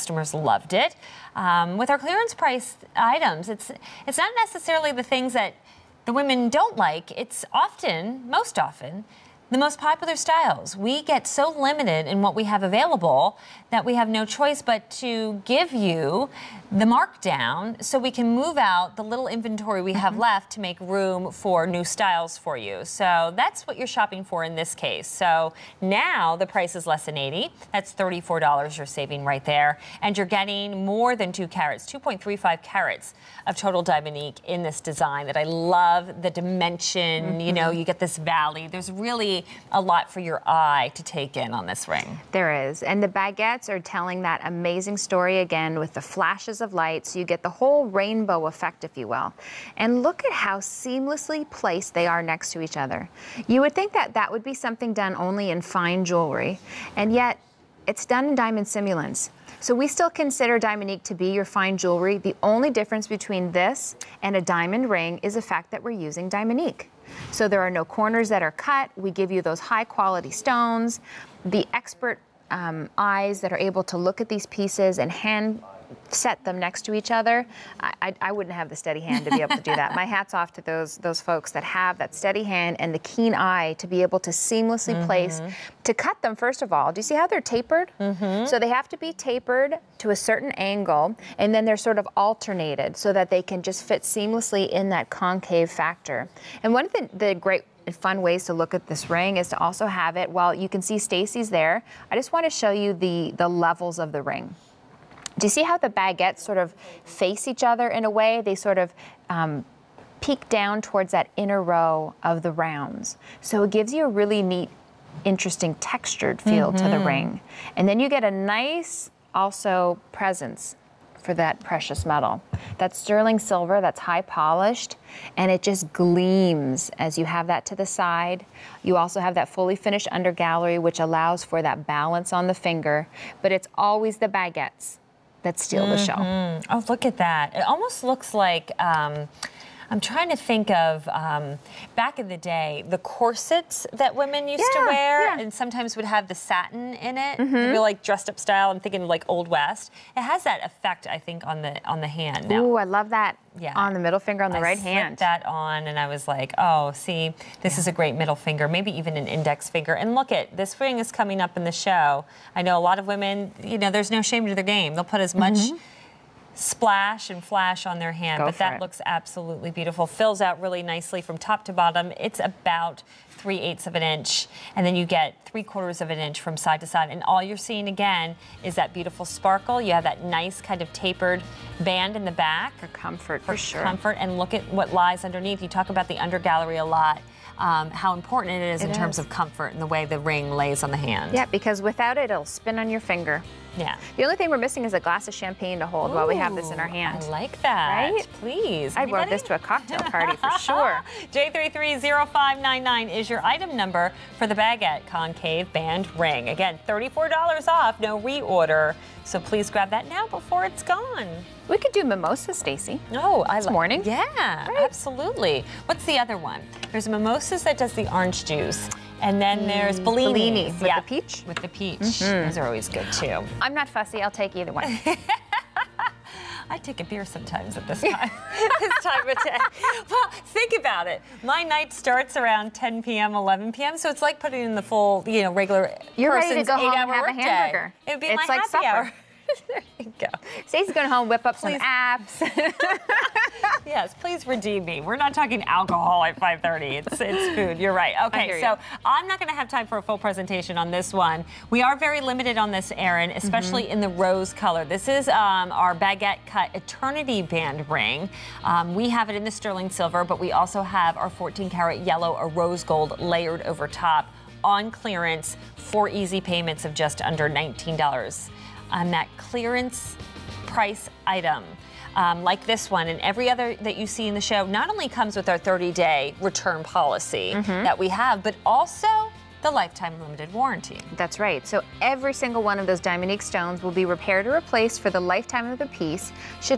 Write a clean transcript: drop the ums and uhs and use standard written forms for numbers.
Customers loved it. With our clearance price items, it's not necessarily the things that the women don't like. It's often, most often, the most popular styles. We get so limited in what we have available that we have no choice but to give you the markdown so we can move out the little inventory we have left to make room for new styles for you. So that's what you're shopping for in this case. So now the price is less than $80. That's $34 you're saving right there. And you're getting more than 2 carats, 2.35 carats of total Diamonique in this design that I love. The dimension, you know, you get this valley. There's really a lot for your eye to take in on this ring. There is. And the baguettes are telling that amazing story again with the flashes of light, so you get the whole rainbow effect, if you will. And look at how seamlessly placed they are next to each other. You would think that that would be something done only in fine jewelry, and yet it's done in diamond simulants. So we still consider Diamonique to be your fine jewelry. The only difference between this and a diamond ring is the fact that we're using Diamonique. So there are no corners that are cut. We give you those high quality stones. The expert eyes that are able to look at these pieces and hand set them next to each other. I wouldn't have the steady hand to be able to do that. My hat's off to those folks that have that steady hand and the keen eye to be able to seamlessly place, to cut them first of all. Do you see how they're tapered? So they have to be tapered to a certain angle, and then they're sort of alternated so that they can just fit seamlessly in that concave factor. And one of the great and fun ways to look at this ring is to also have it, while you can see Stacy's there, I just want to show you the levels of the ring. Do you see how the baguettes sort of face each other in a way? They sort of peek down towards that inner row of the rounds. So it gives you a really neat, interesting textured feel to the ring. And then you get a nice also presence for that precious metal. That's sterling silver, that's high polished, and it just gleams as you have that to the side. You also have that fully finished undergallery, which allows for that balance on the finger, but it's always the baguettes that steal the show. Oh, look at that. It almost looks like, I'm trying to think of back in the day, the corsets that women used to wear, and sometimes would have the satin in it, real like dressed up style. I'm thinking like Old West. It has that effect, I think, on the hand. Now, ooh, I love that. On the middle finger on the right hand. I slipped that on, and I was like, oh, see, this is a great middle finger, maybe even an index finger. And look at this ring is coming up in the show. I know a lot of women, you know, there's no shame to their game. They'll put as much splash and flash on their hand, but that looks absolutely beautiful. Fills out really nicely from top to bottom. It's about 3/8 of an inch, and then you get 3/4 of an inch from side to side. And all you're seeing again is that beautiful sparkle. You have that nice kind of tapered band in the back. For comfort, for sure. Comfort, and look at what lies underneath. You talk about the undergallery a lot. How important it is in terms of comfort and the way the ring lays on the hand. Yeah, because without it, it'll spin on your finger. Yeah. The only thing we're missing is a glass of champagne to hold while we have this in our hand. I like that. Right? Please. I'd wear this to a cocktail party for sure. J330599 is your item number for the Baguette Concave Band Ring. Again, $34 off, no reorder. So please grab that now before it's gone. We could do mimosas, Stacy. Oh, I like morning. Yeah, absolutely. What's the other one? There's mimosas that does the orange juice. And then there's Bellinis. With the peach? With the peach. Those are always good too. I'm not fussy. I'll take either one. I take a beer sometimes at this time, this time of day. Well, think about it. My night starts around 10 p.m., 11 p.m., so it's like putting in the full, you know, regular You're ready to go home and have a workday. hamburger. It would be It's my like happy supper. hour. There you go. Stacey's going home, whip up some apps. Yes, please redeem me. We're not talking alcohol at 5:30. It's food. You're right. Okay, so I'm not going to have time for a full presentation on this one. We are very limited on this, Erin, especially in the rose color. This is our baguette cut Eternity Band ring. We have it in the sterling silver, but we also have our 14-karat yellow, a rose gold layered over top on clearance for easy payments of just under $19. On that clearance price item, like this one and every other that you see in the show, not only comes with our 30-day return policy that we have, but also the lifetime limited warranty. That's right. So every single one of those Diamonique stones will be repaired or replaced for the lifetime of the piece.